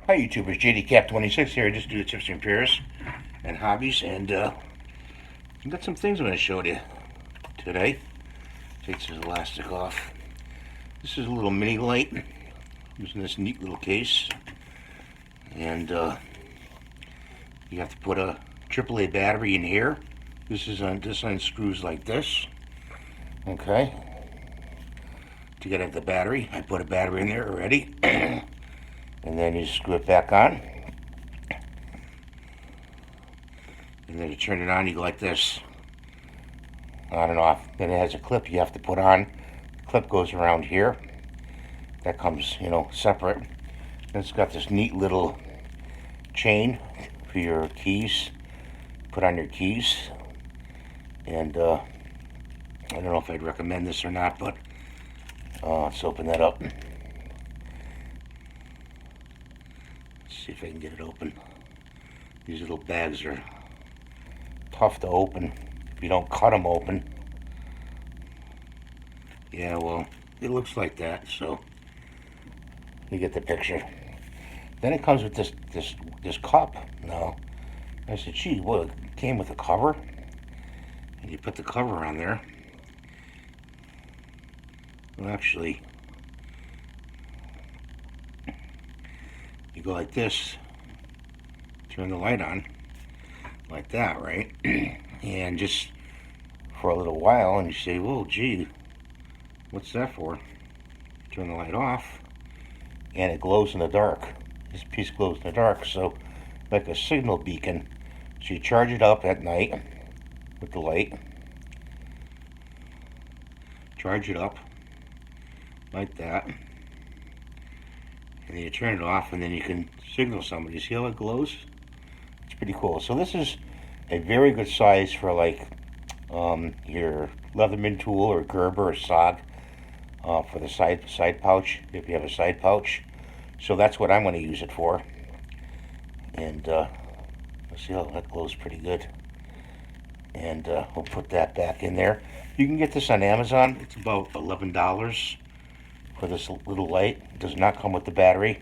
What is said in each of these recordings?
Hi YouTubers, JDCap26 here. I just do the tips and repairs and hobbies, and I've got some things I'm going to show you today. Take this elastic off. This is a little mini light using this neat little case, and you have to put a AAA battery in here. This unscrews like this. Okay. To get at the battery, I put a battery in there already. And then you screw it back on. And then you turn it on, you go like this. On and off. Then it has a clip you have to put on. The clip goes around here. That comes, separate. And it's got this neat little chain for your keys. Put on your keys. And I don't know if I'd recommend this or not, but let's open that up. See if I can get it open. These little bags are tough to open if you don't cut them open. Yeah, well, it looks like that, so you get the picture. Then it comes with this cup. Now, I said, gee, well, it came with a cover, and you put the cover on there. Well, actually, you go like this, turn the light on, like that, right? And just for a little while, and you say, well, gee, what's that for? Turn the light off, and it glows in the dark. This piece glows in the dark, so like a signal beacon. So you charge it up at night with the light. Charge it up like that. And then you turn it off, and then you can signal somebody. See how it glows? It's pretty cool. So this is a very good size for like your Leatherman tool or Gerber or SOG for the side pouch, if you have a side pouch. So that's what I'm going to use it for. And let's see how that glows pretty good. And we'll put that back in there. You can get this on Amazon. It's about $11. For this little light. It does not come with the battery.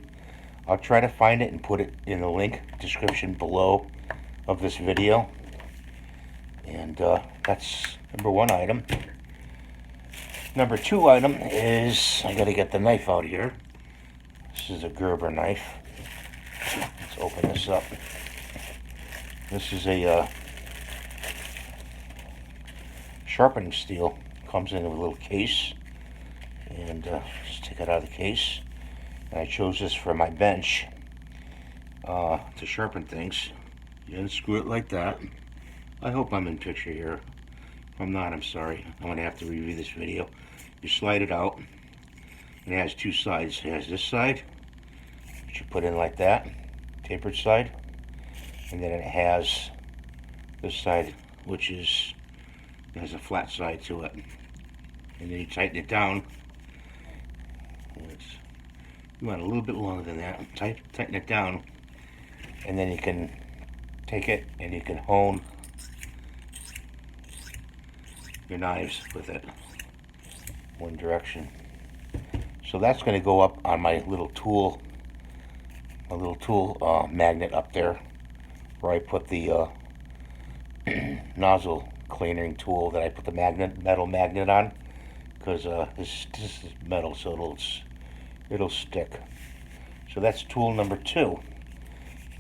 I'll try to find it and put it in the link description below of this video. And that's number one item. Number two item is, I gotta get the knife out here. This is a Gerber knife. Let's open this up. This is a sharpening steel. Comes in a little case. And just take it out of the case. And I chose this for my bench to sharpen things. You unscrew it like that. I hope I'm in picture here. If I'm not, I'm sorry. I'm going to have to review this video. You slide it out. And it has two sides. It has this side, which you put in like that, tapered side. And then it has this side, which has a flat side to it. And then you tighten it down. You want a little bit longer than that. Tighten it down, and then you can take it and you can hone your knives with it one direction. So that's going to go up on my little tool magnet up there, where I put the nozzle cleaning tool that I put the metal magnet on, because this is metal, so it'll stick. So that's tool number two.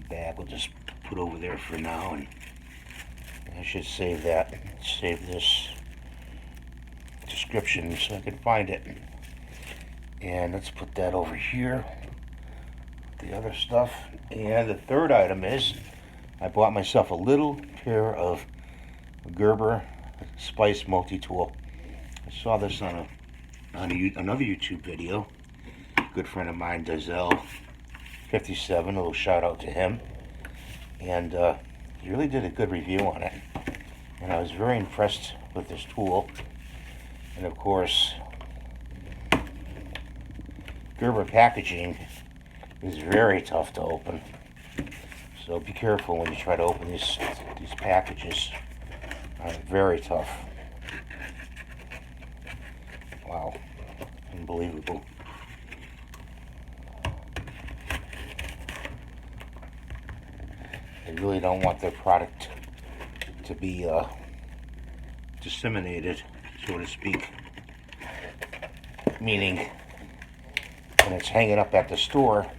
Bag we'll just put over there for now, and I should save that. Save this description so I can find it. And let's put that over here. The other stuff. And the third item is, I bought myself a little pair of Gerber Splice multi-tool. I saw this on another YouTube video. Good friend of mine, Dazelle57, a little shout out to him. And he really did a good review on it. And I was very impressed with this tool. And of course, Gerber packaging is very tough to open. So be careful when you try to open these packages. Very tough. Wow, unbelievable. They really don't want their product to be disseminated, so to speak. Meaning, when it's hanging up at the store,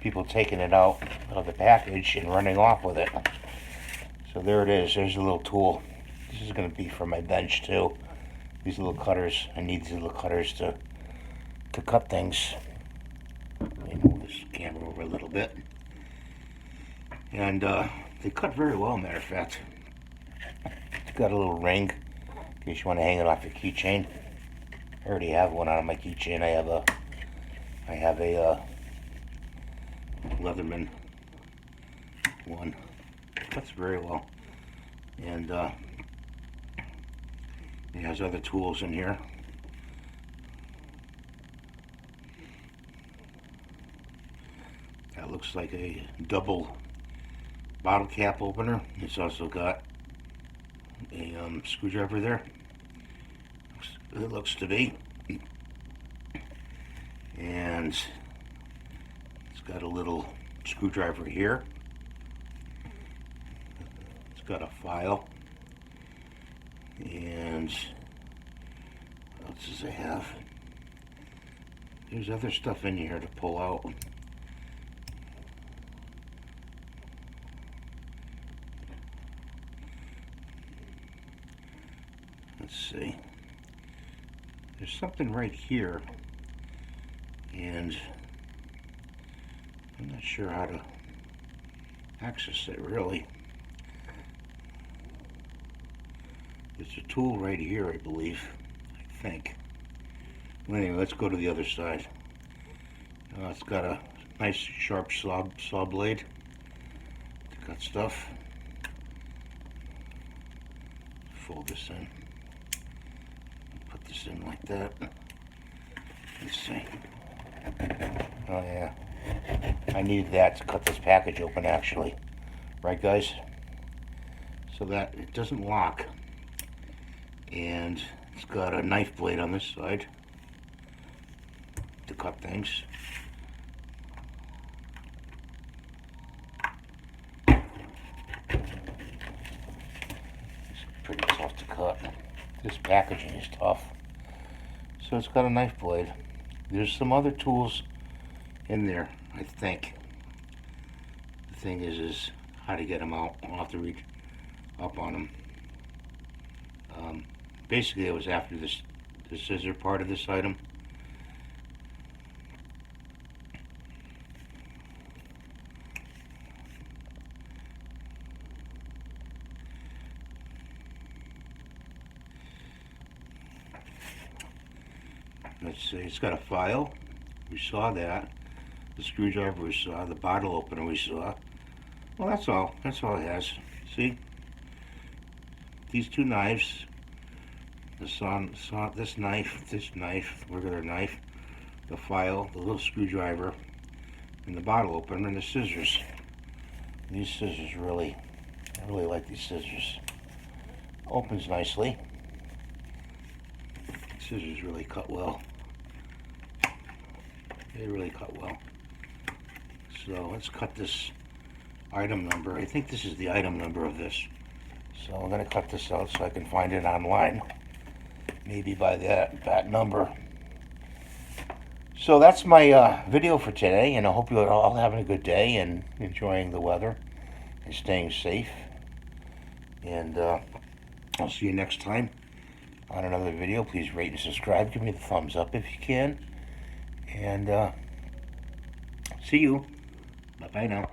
people taking it out of the package and running off with it. So there it is. There's a little tool. This is going to be for my bench too. These little cutters. I need these little cutters to cut things. Let me move this camera over a little bit. And they cut very well, matter of fact. It's got a little ring in case you want to hang it off your keychain. I already have one on my keychain. I have a Leatherman one. Cuts very well. And it has other tools in here. That looks like a double bottle cap opener. It's also got a screwdriver there. It looks to be. And it's got a little screwdriver here. It's got a file. And what else does it have? There's other stuff in here to pull out. Let's see. There's something right here, and I'm not sure how to access it really. There's a tool right here, I believe. I think. Well, anyway, let's go to the other side. It's got a nice sharp saw blade to cut stuff. Fold this in. Put this in like that. Let's see. Oh yeah. I needed that to cut this package open actually. Right guys? So that it doesn't lock. And it's got a knife blade on this side to cut things. It's pretty tough to cut. This packaging is tough. So it's got a knife blade. There's some other tools in there, I think. The thing is how to get them out. I'll have to reach up on them. Basically, I was after the scissor part of this item. Let's see, it's got a file. We saw that. The screwdriver we saw. The bottle opener we saw. Well, that's all. That's all it has. See? These two knives. This knife, regular knife, the file, the little screwdriver, and the bottle opener, and the scissors. These scissors I really like these scissors. Opens nicely. Scissors really cut well. They really cut well. So let's cut this item number. I think this is the item number of this. So I'm going to cut this out so I can find it online. Maybe by that number. So that's my video for today, and I hope you're all having a good day and enjoying the weather and staying safe. And I'll see you next time on another video. Please rate and subscribe. Give me the thumbs up if you can. And see you. Bye-bye now.